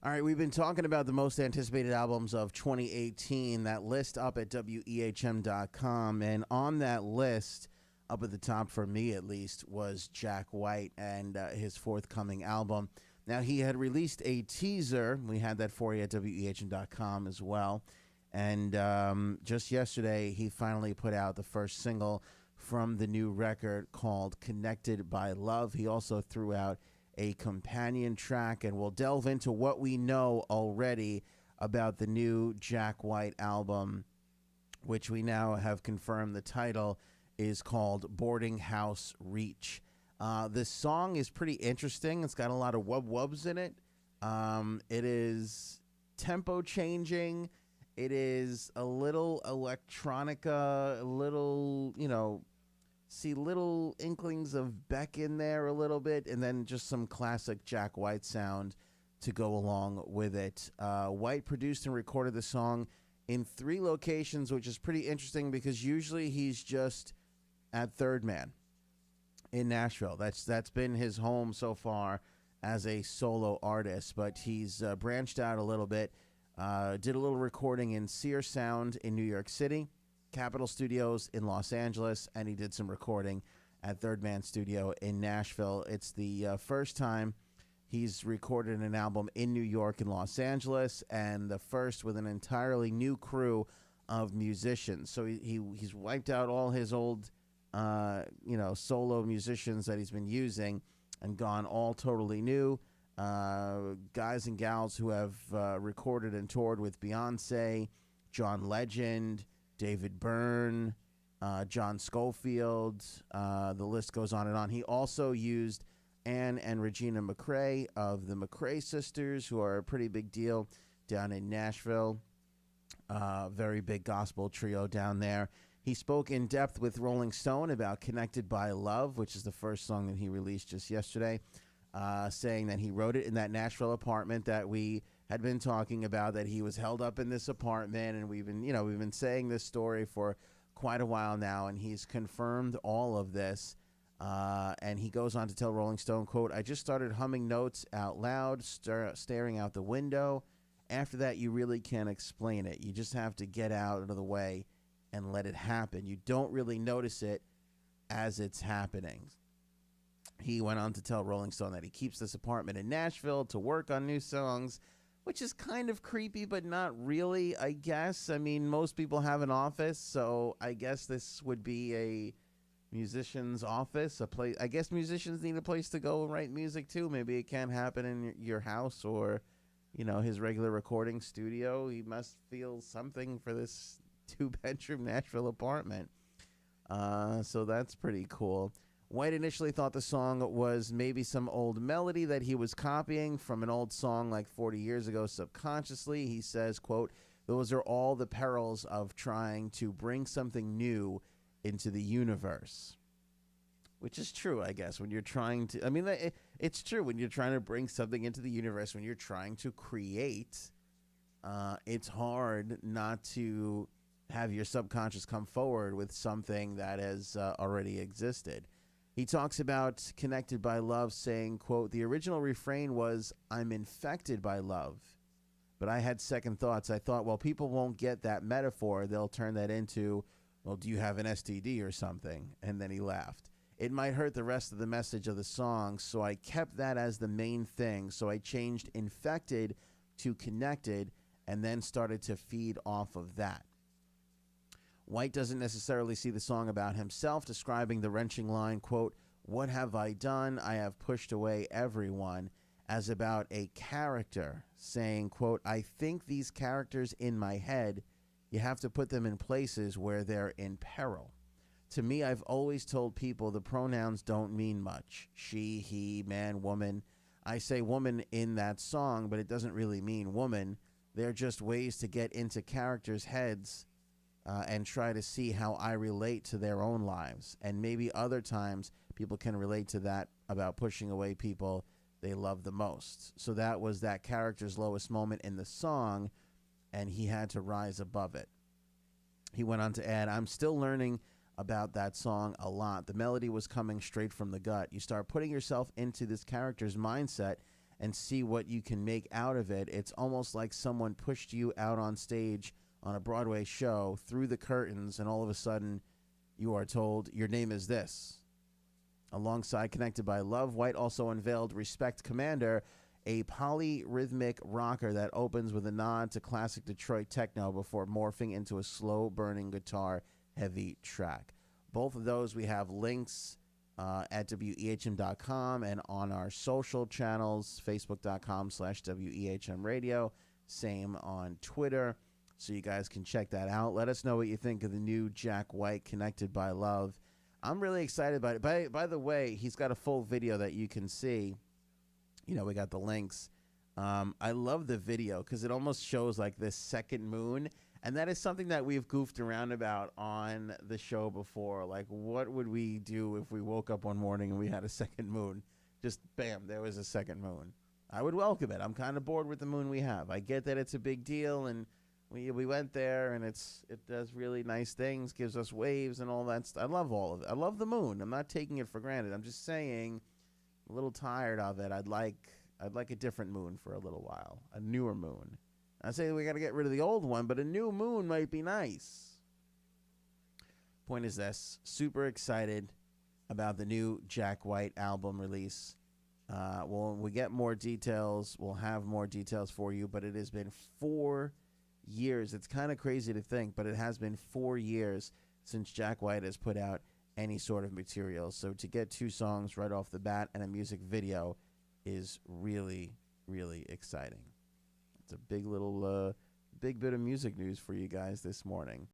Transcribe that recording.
All right, we've been talking about the most anticipated albums of 2018. That list up at WEHM.com. And on that list, up at the top for me at least, was Jack White and his forthcoming album. Now, he had released a teaser. We had that for you at WEHM.com as well. And just yesterday, he finally put out the first single from the new record called Connected by Love. He also threw out a companion track, and we'll delve into what we know already about the new Jack White album, which we now have confirmed the title is called Boarding House Reach. This song is pretty interesting. It's got a lot of wub-wubs in it. It is tempo changing. It is a little electronica, a little, see little inklings of Beck in there a little bit, and then just some classic Jack White sound to go along with it. White produced and recorded the song in 3 locations, which is pretty interesting because usually he's just at Third Man in Nashville. That's been his home so far as a solo artist, but he's branched out a little bit. Did a little recording in Sear Sound in New York City, Capitol Studios in Los Angeles, and he did some recording at Third Man Studio in Nashville. It's the first time he's recorded an album in New York and Los Angeles, and the first with an entirely new crew of musicians. So he's wiped out all his old, solo musicians that he's been using and gone all totally new. Guys and gals who have recorded and toured with Beyonce, John Legend, David Byrne, John Schofield, the list goes on and on. He also used Anne and Regina McCrae of the McCrae Sisters, who are a pretty big deal down in Nashville. Very big gospel trio down there. He spoke in depth with Rolling Stone about Connected by Love, which is the first song that he released just yesterday, saying that he wrote it in that Nashville apartment that we had been talking about, that he was held up in this apartment, and we've been saying this story for quite a while now, and he's confirmed all of this. And he goes on to tell Rolling Stone, quote, "I just started humming notes out loud, staring out the window. After that, you really can't explain it. You just have to get out of the way and let it happen. You don't really notice it as it's happening." He went on to tell Rolling Stone that he keeps this apartment in Nashville to work on new songs, which is kind of creepy, but not really, I guess. I mean, most people have an office, so I guess this would be a musician's office, a place. I guess musicians need a place to go and write music too. Maybe it can't happen in your house or, his regular recording studio. He must feel something for this 2-bedroom Nashville apartment. So that's pretty cool. White initially thought the song was maybe some old melody that he was copying from an old song like 40 years ago subconsciously. He says, quote, "Those are all the perils of trying to bring something new into the universe." Which is true, I guess, when you're trying to, it's true when you're trying to bring something into the universe, when you're trying to create, it's hard not to have your subconscious come forward with something that has already existed. He talks about Connected by Love, saying, quote, "The original refrain was, 'I'm infected by love.' But I had second thoughts. I thought, well, people won't get that metaphor. They'll turn that into, well, do you have an STD or something?" And then he laughed. "It might hurt the rest of the message of the song, so I kept that as the main thing. So I changed infected to connected and then started to feed off of that." White doesn't necessarily see the song about himself, describing the wrenching line, quote, "What have I done? I have pushed away everyone," as about a character, saying, quote, "I think these characters in my head, you have to put them in places where they're in peril. To me, I've always told people the pronouns don't mean much. She, he, man, woman. I say woman in that song, but it doesn't really mean woman. They're just ways to get into characters' heads and try to see how I relate to their own lives. And maybe other times people can relate to that about pushing away people they love the most." So that was that character's lowest moment in the song, and he had to rise above it. He went on to add, "I'm still learning about that song a lot. The melody was coming straight from the gut. You start putting yourself into this character's mindset and see what you can make out of it. It's almost like someone pushed you out on stage on a Broadway show through the curtains, and all of a sudden you are told your name is this. Alongside Connected by Love, White also unveiled Respect Commander, a polyrhythmic rocker that opens with a nod to classic Detroit techno before morphing into a slow-burning guitar-heavy track. Both of those we have links at WEHM.com and on our social channels, Facebook.com/WEHM Radio. Same on Twitter, so you guys can check that out. Let us know what you think of the new Jack White, Connected by Love. I'm really excited about it. By the way, he's got a full video that you can see. You know, we got the links. I love the video because it almost shows like this second moon. And that is something that we've goofed around about on the show before. Like, what would we do if we woke up one morning and we had a second moon? Just bam, there was a second moon. I would welcome it. I'm kind of bored with the moon we have. I get that it's a big deal, and we went there, and it does really nice things, gives us waves and all that stuff. I love all of it. I love the moon. I'm not taking it for granted. I'm just saying, I'm a little tired of it. I'd like a different moon for a little while, a newer moon. I say we got to get rid of the old one, but a new moon might be nice. Point is this, super excited about the new Jack White album release. When we get more details, we'll have more details for you, but it has been 4 years. It's kind of crazy to think, but it has been 4 years since Jack White has put out any sort of material. So to get 2 songs right off the bat and a music video is really, really exciting. It's a big bit of music news for you guys this morning.